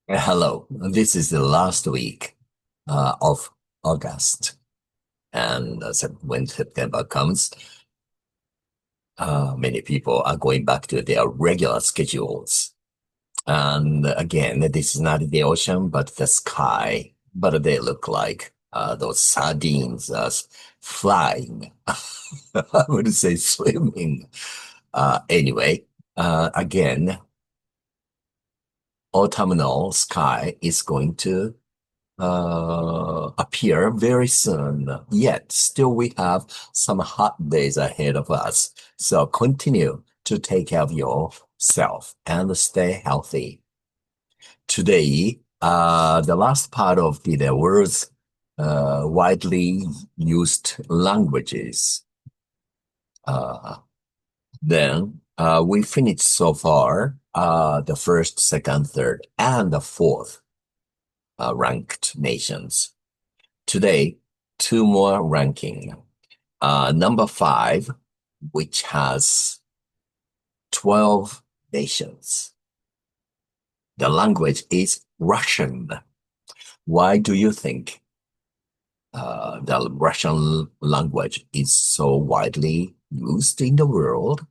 Hello. This is the last week of August, and when September comes, many people are going back to their regular schedules. And again, this is not the ocean, but the sky. But they look like those sardines flying. I would say swimming. Anyway, again, autumnal sky is going to appear very soon. Yet, still we have some hot days ahead of us. So continue to take care of yourself and stay healthy. Today, the last part of the world's widely used languages. Uh, then we finished so far the first, second, third, and the fourth ranked nations. Today, two more ranking. Number five, which has 12 nations. The language is Russian. Why do you think the Russian language is so widely used in the world?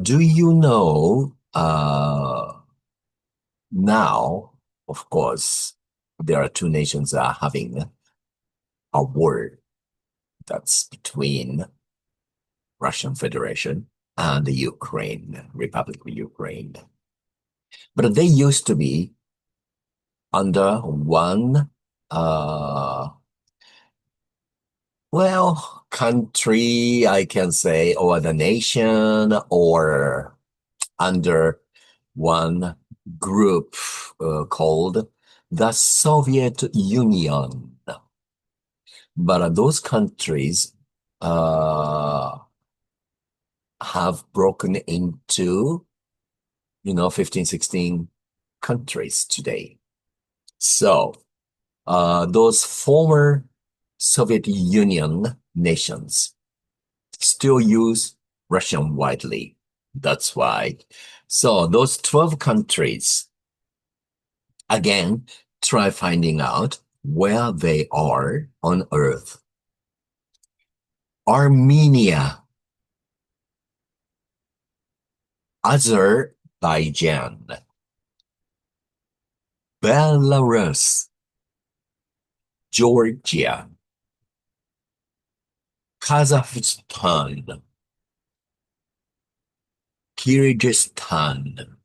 Do you know now, of course, there are two nations having a war that's between Russian Federation and the Ukraine, Republic of Ukraine. But they used to be under one, uh, country, I can say, or the nation, or under one group called the Soviet Union. But those countries uh, have broken into 15, 16 countries today. So, those former Soviet Union nations still use Russian widely. That's why. So, those 12 countries, again, try finding out where they are on Earth. Armenia, Azerbaijan, Belarus, Georgia, Kazakhstan, Kyrgyzstan,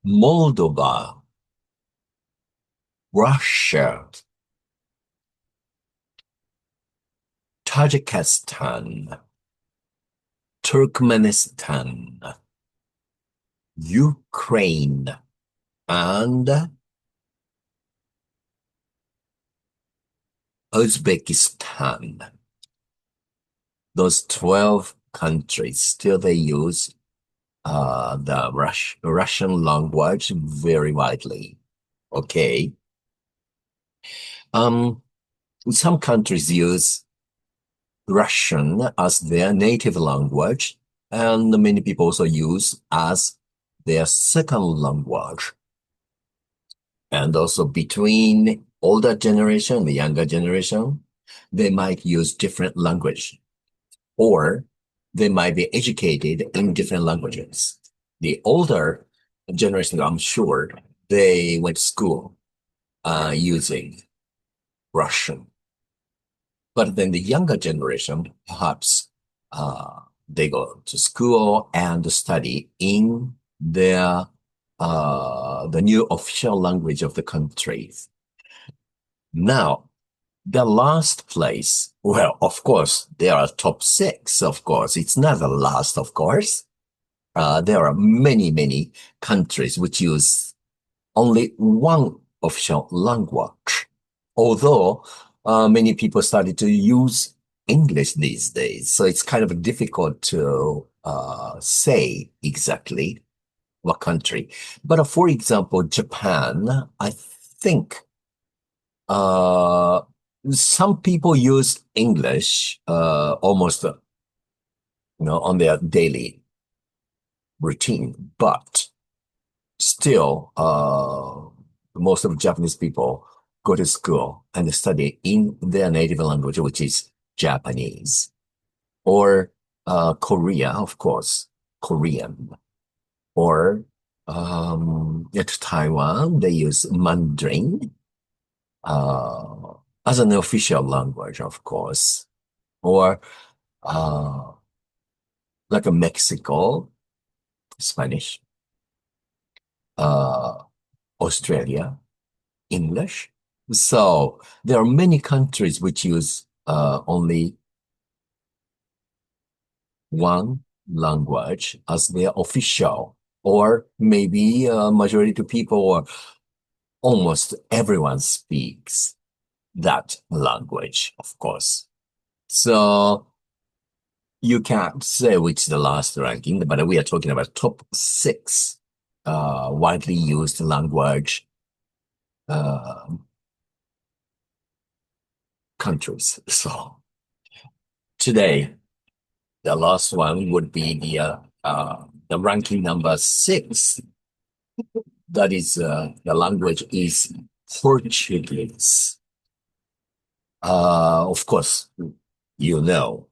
Moldova, Russia, Tajikistan, Turkmenistan, Ukraine, and Uzbekistan. Those 12 countries still they use the Russian language very widely. Okay. Um, some countries use Russian as their native language, and many people also use as their second language. And also between older generation and the younger generation, they might use different language, or they might be educated in different languages. The older generation, I'm sure, they went to school using Russian. But then the younger generation, perhaps they go to school and study in the new official language of the country. Now, the last place, well, of course, there are top six, of course. It's not the last, of course. There are many, many countries which use only one official language. Although many people started to use English these days, so it's kind of difficult to say exactly what country. But for example, Japan, I think uh, some people use English almost on their daily routine, but still, most of Japanese people go to school and study in their native language, which is Japanese, or Korea, of course, Korean, or at Taiwan, they use Mandarin uh, as an official language, of course, or uh, like a Mexico, Spanish, uh, Australia, English. So there are many countries which use only one language as their official, or maybe majority of people or almost everyone speaks that language, of course. So you can't say which is the last ranking, but we are talking about top six widely used language uh, countries. So today, the last one would be the ranking number six. That is the language is Portuguese. Of course, you know,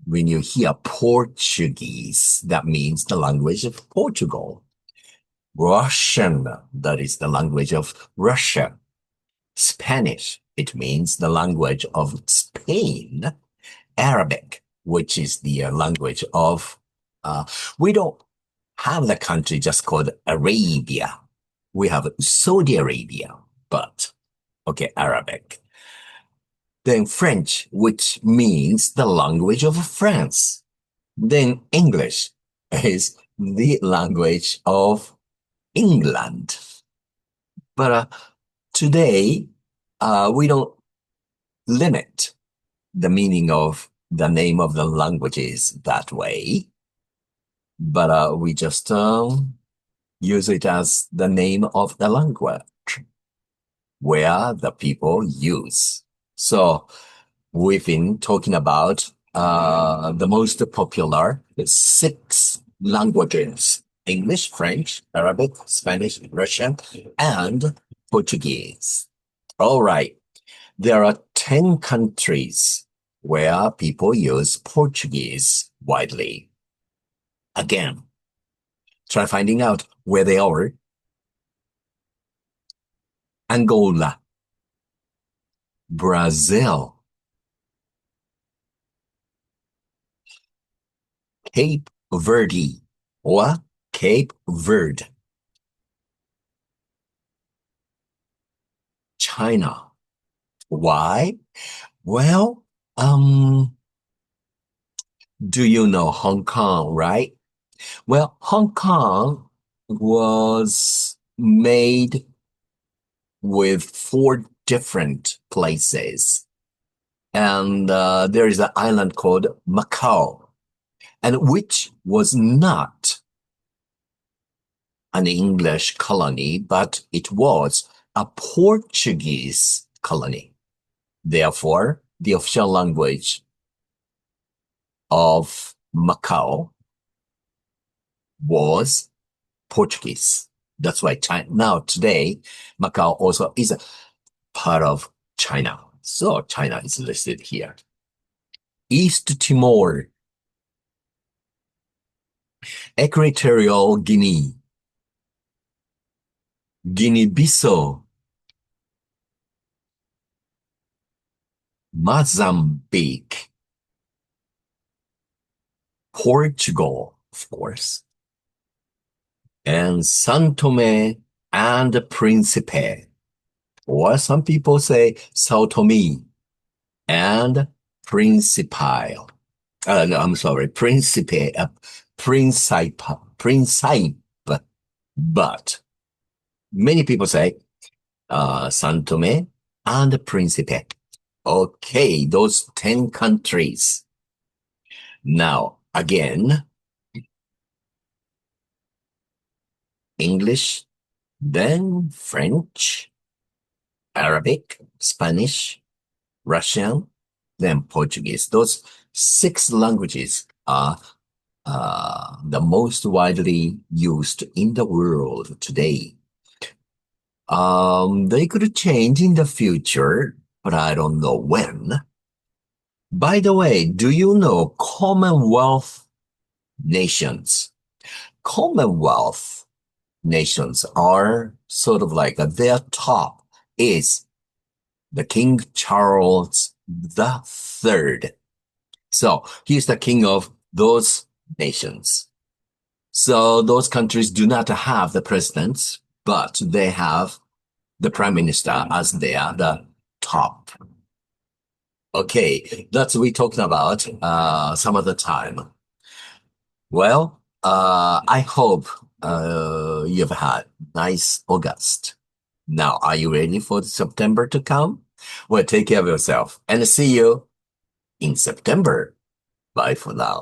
when you hear Portuguese, that means the language of Portugal. Russian, that is the language of Russia. Spanish, it means the language of Spain. Arabic, which is the language of, uh, we don't have the country just called Arabia. We have Saudi Arabia, but okay, Arabic. Then French, which means the language of France. Then English is the language of England. But today, we don't limit the meaning of the name of the languages that way, but we just use it as the name of the language where the people use. So we've been talking about the most popular six languages: English, French, Arabic, Spanish, Russian, and Portuguese. All right. There are 10 countries where people use Portuguese widely. Again, try finding out where they are. Angola, Brazil, Cape Verde, or Cape Verde, China. Why? Well, do you know Hong Kong, right? Well, Hong Kong was made with four different places. And there is an island called Macau, and which was not an English colony, but it was a Portuguese colony. Therefore, the official language of Macau was Portuguese. That's why China, now today, Macau also is a part of China. So China is listed here. East Timor, Equatorial Guinea, Guinea-Bissau, Mozambique, Portugal, of course, and São Tomé and Príncipe, or some people say Sao Tome and Principe. No, I'm sorry, Principe, Principe, but many people say São Tomé and Príncipe. Okay, those 10 countries. Now, again, English, then French, Arabic, Spanish, Russian, then Portuguese. Those six languages are the most widely used in the world today. They could change in the future, but I don't know when. By the way, do you know Commonwealth nations? Commonwealth nations are sort of like their top is the King Charles the Third. So he's the king of those nations. So those countries do not have the presidents, but they have the prime minister as the top. Okay, that's we talked about some other time. Well, I hope you've had nice August. Now, are you ready for September to come? Well, take care of yourself and see you in September. Bye for now.